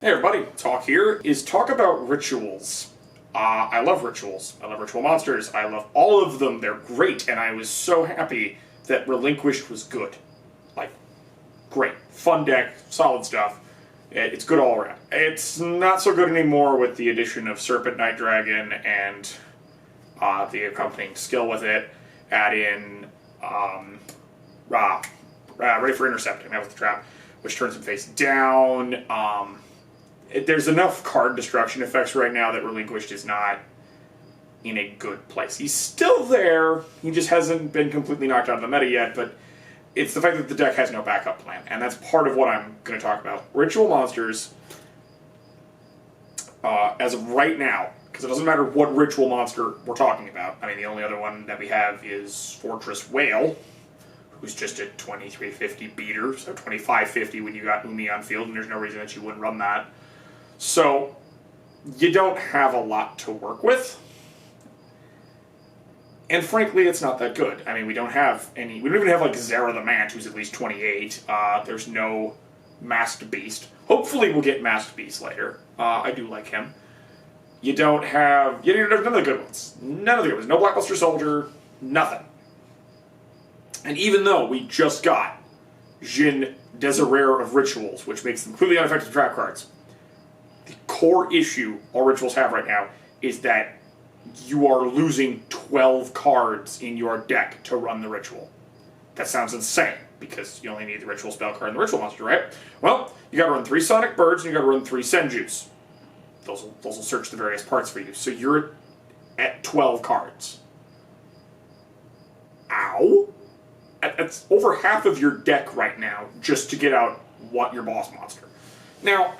Hey everybody, Talk here is talk about rituals. I love rituals. I love ritual monsters. I love all of them. They're great, and I was so happy that Relinquished was good. Like, great. Fun deck, solid stuff. It's good all around. It's not so good anymore with the addition of Serpent Night Dragon and the accompanying skill with it. Add in Ready for Intercepting, that was the trap, which turns him face down. There's enough card destruction effects right now that Relinquished is not in a good place. He's still there, he just hasn't been completely knocked out of the meta yet, but it's the fact that the deck has no backup plan, and that's part of what I'm going to talk about. Ritual monsters, as of right now, because it doesn't matter what ritual monster we're talking about. I mean, the only other one that we have is Fortress Whale, who's just a 2350 beater, so 2550 when you got Umi on field, and there's no reason that you wouldn't run that. So, you don't have a lot to work with. And frankly, it's not that good. I mean, we don't even have like Zara the Mant, who's at least 28. There's no Masked Beast. Hopefully we'll get Masked Beast later. I do like him. There's none of the good ones. None of the good ones. No Blackluster Soldier, nothing. And even though we just got Jin Desirere of Rituals, which makes them completely unaffected trap cards, the core issue all Rituals have right now is that you are losing 12 cards in your deck to run the Ritual. That sounds insane, because you only need the Ritual spell card and the Ritual monster, right? Well, you gotta run 3 Sonic Birds, and you gotta run 3 Senjus. Those will search the various parts for you. So you're at 12 cards. Ow! That's over half of your deck right now, just to get out your boss monster. Now,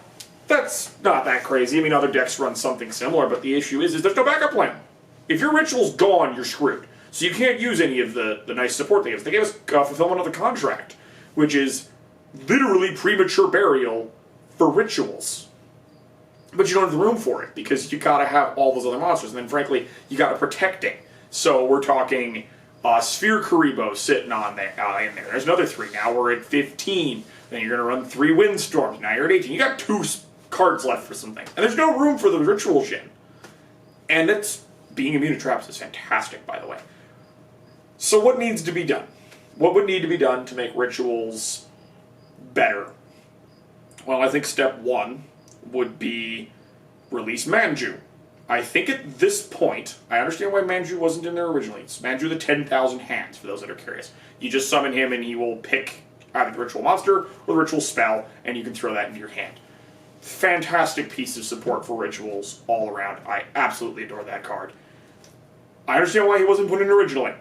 that's not that crazy. I mean, other decks run something similar, but the issue is there's no backup plan. If your Ritual's gone, you're screwed. So you can't use any of the nice support they give us. They gave us Fulfillment of the Contract, which is literally premature burial for Rituals. But you don't have the room for it, because you gotta have all those other monsters, and then frankly, you gotta protecting. So we're talking Sphere Karibo sitting on there, in there. There's another 3. Now we're at 15. Then you're gonna run 3 Windstorms. Now you're at 18. You got 2 cards left for something. And there's no room for the Ritual Jin. And being immune to traps is fantastic, by the way. So what needs to be done? What would need to be done to make Rituals better? Well, I think step 1 would be release Manju. I think at this point, I understand why Manju wasn't in there originally. It's Manju the 10,000 Hands, for those that are curious. You just summon him and he will pick either the Ritual Monster or the Ritual Spell, and you can throw that into your hand. Fantastic piece of support for Rituals all around. I absolutely adore that card. I understand why he wasn't put in originally.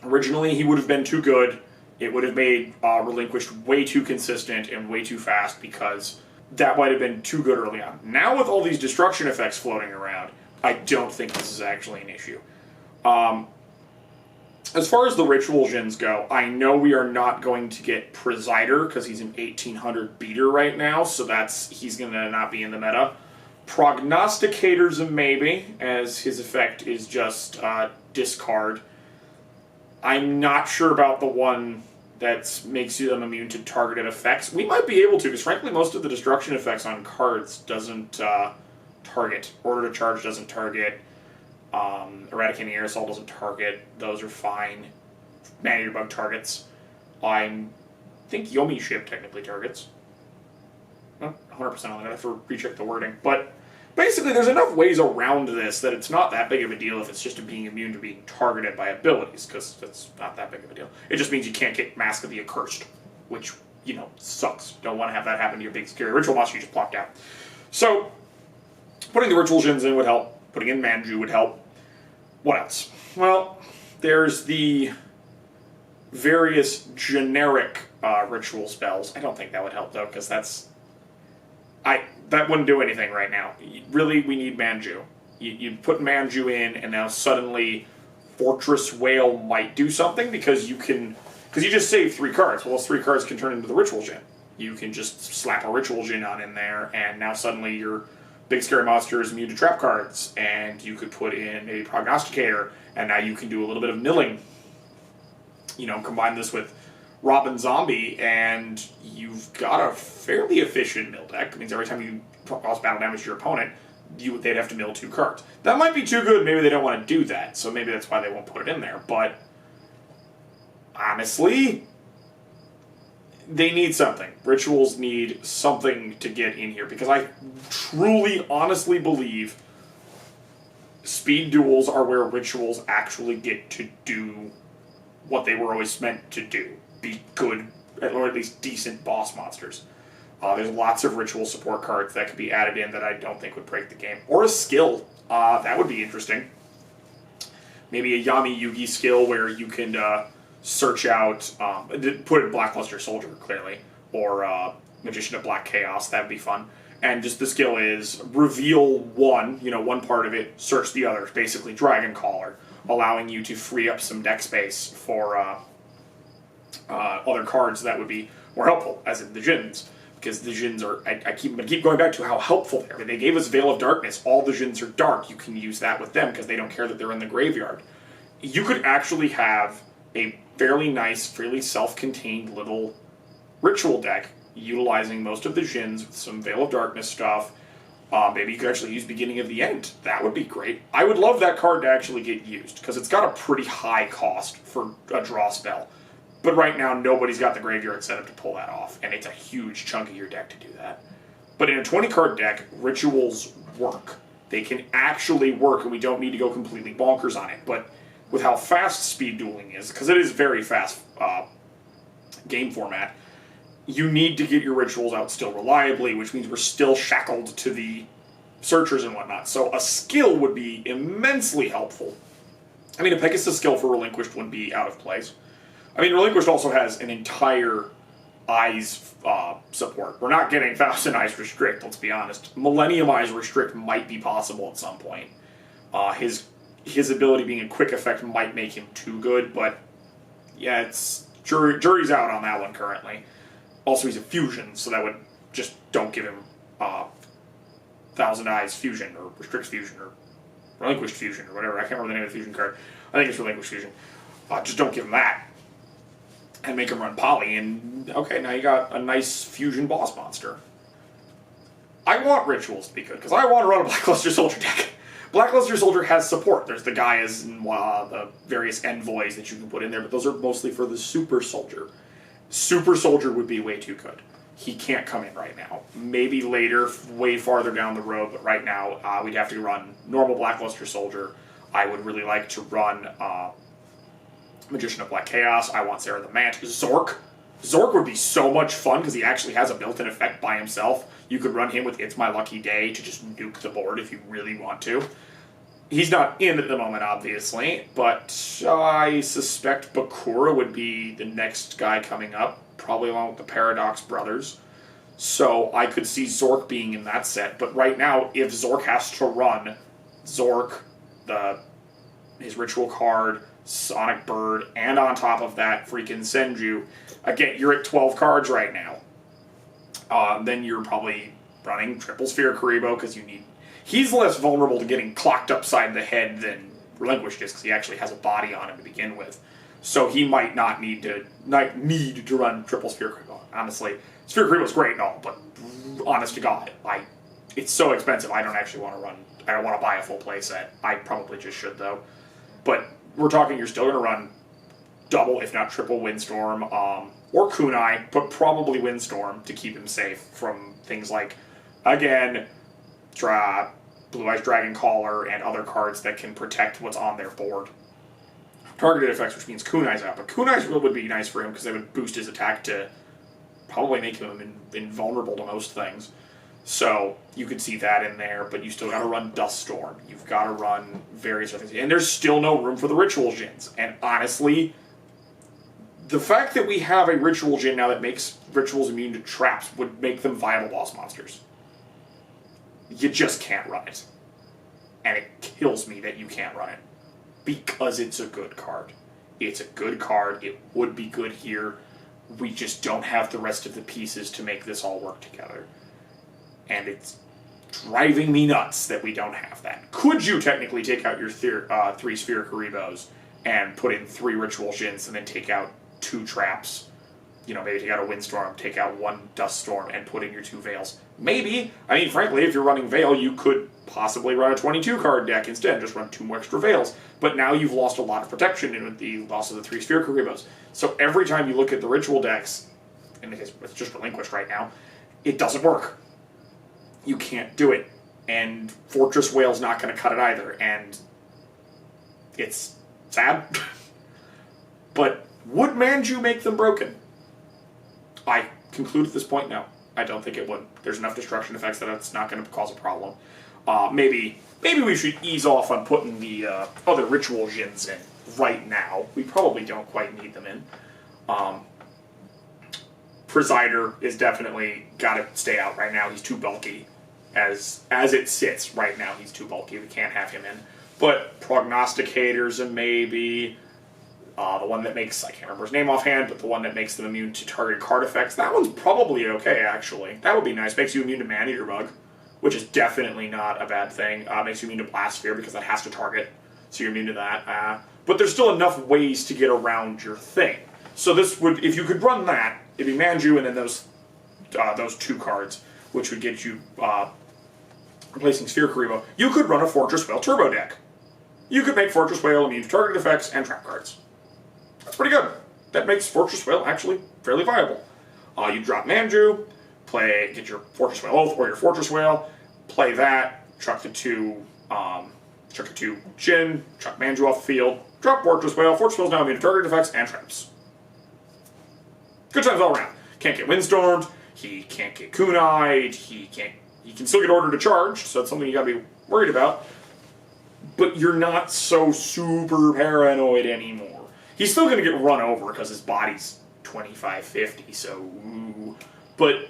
Originally, he would have been too good. It would have made Relinquished way too consistent and way too fast, because that might have been too good early on. Now with all these destruction effects floating around, I don't think this is actually an issue. As far as the Ritual Jins go, I know we are not going to get Presider, because he's an 1800 beater right now, so he's going to not be in the meta. Prognosticator's a maybe, as his effect is just discard. I'm not sure about the one that makes them immune to targeted effects. We might be able to, because frankly most of the destruction effects on cards doesn't target. Order to Charge doesn't target. Eradicating Aerosol doesn't target. Those are fine. Man-Eater Bug targets. I think Yomi Ship technically targets. Not 100% on that. I have to recheck the wording. But basically there's enough ways around this that it's not that big of a deal if it's just being immune to being targeted by abilities, because that's not that big of a deal. It just means you can't get Mask of the Accursed, which, sucks. Don't want to have that happen to your big scary ritual monster you just plopped out. So, putting the Ritual Jins in would help. Putting in Manju would help. What else? Well, there's the various generic ritual spells. I don't think that would help, though, because that wouldn't do anything right now. Really, we need Manju. You put Manju in, and now suddenly Fortress Whale might do something, because you just saved 3 cards. Well, those 3 cards can turn into the Ritual Jin. You can just slap a Ritual Jin on in there, and now suddenly your big scary monster is immune to trap cards, and you could put in a Prognosticator, and now you can do a little bit of milling. Combine this with Robin Zombie, and you've got a fairly efficient mill deck. It means every time you cause battle damage to your opponent, they'd have to mill 2 cards. That might be too good. Maybe they don't want to do that, so maybe that's why they won't put it in there. But honestly, they need something. Rituals need something to get in here, because I truly, honestly believe Speed Duels are where Rituals actually get to do what they were always meant to do. Be good, or at least decent boss monsters. There's lots of Ritual support cards that could be added in that I don't think would break the game. Or a skill. That would be interesting. Maybe a Yami Yugi skill where you can search out, put in Blackluster Soldier, clearly, or Magician of Black Chaos. That would be fun. And just the skill is reveal one part of it, search the other. Basically, Dragon Caller, allowing you to free up some deck space for other cards that would be more helpful, as in the Djinns. Because the Djinns are, I keep going back to how helpful they are. I mean, they gave us Veil of Darkness. All the Djinns are dark. You can use that with them because they don't care that they're in the graveyard. You could actually have a fairly nice, fairly self-contained little ritual deck utilizing most of the Djinns with some Veil of Darkness stuff. Maybe you could actually use Beginning of the End. That would be great. I would love that card to actually get used because it's got a pretty high cost for a draw spell. But right now, nobody's got the graveyard set up to pull that off, and it's a huge chunk of your deck to do that. But in a 20-card deck, Rituals work. They can actually work, and we don't need to go completely bonkers on it. But with how fast speed dueling is, because it is very fast game format, you need to get your Rituals out still reliably, which means we're still shackled to the searchers and whatnot. So a skill would be immensely helpful. I mean, a Pegasus skill for Relinquished wouldn't be out of place. I mean, Relinquished also has an entire Eyes support. We're not getting Thousand Eyes Restrict, let's be honest. Millennium Eyes Restrict might be possible at some point. His ability being a quick effect might make him too good, but yeah, it's jury's out on that one currently. Also, he's a fusion, so that would just don't give him Thousand Eyes Fusion, or Restrict Fusion, or Relinquished Fusion, or whatever. I can't remember the name of the fusion card. I think it's Relinquished Fusion. Just don't give him that. And make him run Poly, and okay, now you got a nice fusion boss monster. I want Rituals to be good, because I want to run a Blackluster Soldier deck. Blackluster Soldier has support. There's the Gaias and the various envoys that you can put in there, but those are mostly for the Super Soldier. Super Soldier would be way too good. He can't come in right now. Maybe later, way farther down the road, but right now, we'd have to run normal Blackluster Soldier. I would really like to run Magician of Black Chaos. I want Sarah the Mant. Zork. Zork would be so much fun because he actually has a built-in effect by himself. You could run him with It's My Lucky Day to just nuke the board if you really want to. He's not in at the moment, obviously, but I suspect Bakura would be the next guy coming up, probably along with the Paradox Brothers. So I could see Zork being in that set, but right now, if Zork has to run Zork, his ritual card, Sonic Bird, and on top of that, freaking Senju. Again, you're at 12 cards right now. Then you're probably running Triple Sphere Karibo, because you need... He's less vulnerable to getting clocked upside the head than Relinquished is, because he actually has a body on him to begin with. So he might not need to run Triple Sphere Karibo. Honestly, Sphere Karibo's great and all, but honest to God, it's so expensive, I don't actually want to run... I don't want to buy a full playset. I probably just should, though. But we're talking you're still going to run double, if not triple Windstorm, or Kunai, but probably Windstorm to keep him safe from things like, again, Blue Eyes Dragon Caller and other cards that can protect what's on their board. Targeted effects, which means Kunai's out, but Kunai's would be nice for him because they would boost his attack to probably make him invulnerable to most things. So you could see that in there, but you still got to run Dust Storm. You've got to run various other things. And there's still no room for the Ritual Djinns. And honestly, the fact that we have a Ritual Djinn now that makes Rituals immune to traps would make them viable boss monsters. You just can't run it. And it kills me that you can't run it. Because it's a good card. It's a good card. It would be good here. We just don't have the rest of the pieces to make this all work together. And it's driving me nuts that we don't have that. Could you technically take out your 3 Sphere Karibos and put in 3 Ritual Djinns and then take out 2 traps maybe take out a Windstorm, take out one Dust Storm, and put in your 2 Veils. Maybe. I mean, frankly, if you're running Veil, you could possibly run a 22-card deck instead, just run 2 more extra Veils. But now you've lost a lot of protection in the loss of the 3 Sphere Kuribohs. So every time you look at the Ritual decks, and it's just relinquished right now, it doesn't work. You can't do it. And Fortress Whale's not going to cut it either. And it's sad. But would Manju make them broken? I conclude at this point, no. I don't think it would. There's enough destruction effects that it's not going to cause a problem. Maybe we should ease off on putting the other Ritual Djinns in right now. We probably don't quite need them in. Presider is definitely got to stay out right now. He's too bulky. As it sits right now, he's too bulky. We can't have him in. But Prognosticators and maybe the one that makes, I can't remember his name offhand, but the one that makes them immune to target card effects. That one's probably okay, actually. That would be nice. Makes you immune to Maneater Bug, which is definitely not a bad thing. Makes you immune to Blast Sphere because that has to target, so you're immune to that. But there's still enough ways to get around your thing. So this would, if you could run that, it'd be Manju and then those 2 cards, which would get you replacing Sphere Kuriboh. You could run a Fortress Whale Turbo deck. You could make Fortress Whale immune to target effects and trap cards. That's pretty good. That makes Fortress Whale actually fairly viable. You drop Manju, get your Fortress Whale Oath or your Fortress Whale, play that, chuck the 2 Djinn, chuck Manju off the field, drop Fortress Whale. Fortress Whale's now immune to target effects and traps. Good times all around. Can't get Windstormed, he can't get Kunai'd, he can still get Order to Charge, so that's something you gotta be worried about. But you're not so super paranoid anymore. He's still going to get run over because his body's 2550, so... Ooh. But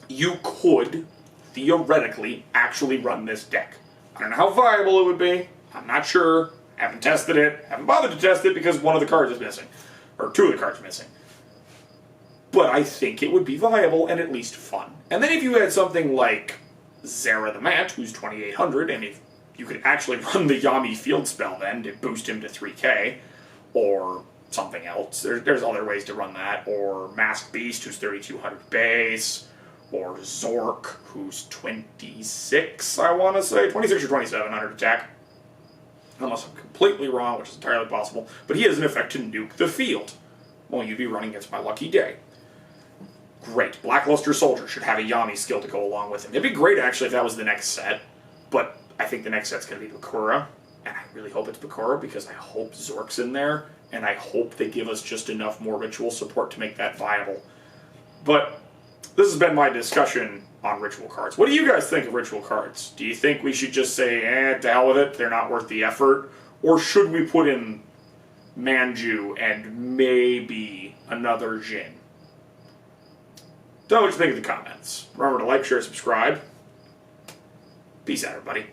you could, theoretically, actually run this deck. I don't know how viable it would be. I'm not sure. Haven't tested it. Haven't bothered to test it because one of the cards is missing. Or 2 of the cards are missing. But I think it would be viable and at least fun. And then if you had something like Zera the Mat, who's 2800, and if you could actually run the Yami field spell then to boost him to 3k, or something else. There's other ways to run that. Or Masked Beast, who's 3200 base. Or Zork, who's 26, I want to say. 26 or 2700 attack. Unless I'm completely wrong, which is entirely possible. But he has an effect to nuke the field. Well, you'd be running against my lucky day. Great. Blackluster Soldier should have a Yami skill to go along with him. It'd be great, actually, if that was the next set. But I think the next set's going to be Bakura. And I really hope it's Bakura because I hope Zork's in there, and I hope they give us just enough more Ritual support to make that viable. But this has been my discussion on Ritual cards. What do you guys think of Ritual cards? Do you think we should just say, to hell with it, they're not worth the effort? Or should we put in Manju and maybe another Djinn? Tell me what you think in the comments. Remember to like, share, subscribe. Peace out, everybody.